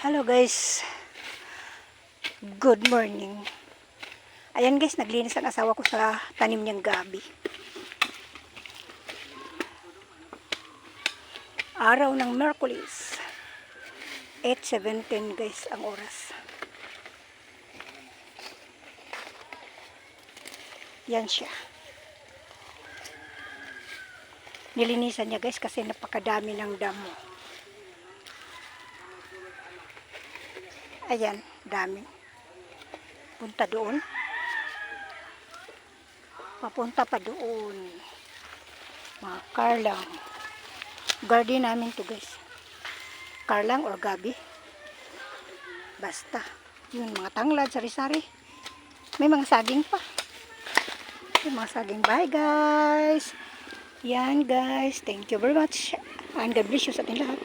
Hello guys, good morning. Ayan guys, naglinis ang asawa ko sa tanim niyang gabi. Araw ng Merkulis, 8:17 guys ang oras. Yan siya. Nilinisan niya guys kasi napakadami ng damo. Ayan, dami. Punta doon. Papunta pa doon. Mga karlang. Garden namin to guys. Karlang or gabi. Basta. Yun, mga tanglad, sari-sari. May mga saging pa. May mga saging. Bye guys. Yan guys. Thank you very much. And God bless you sa ating lahat.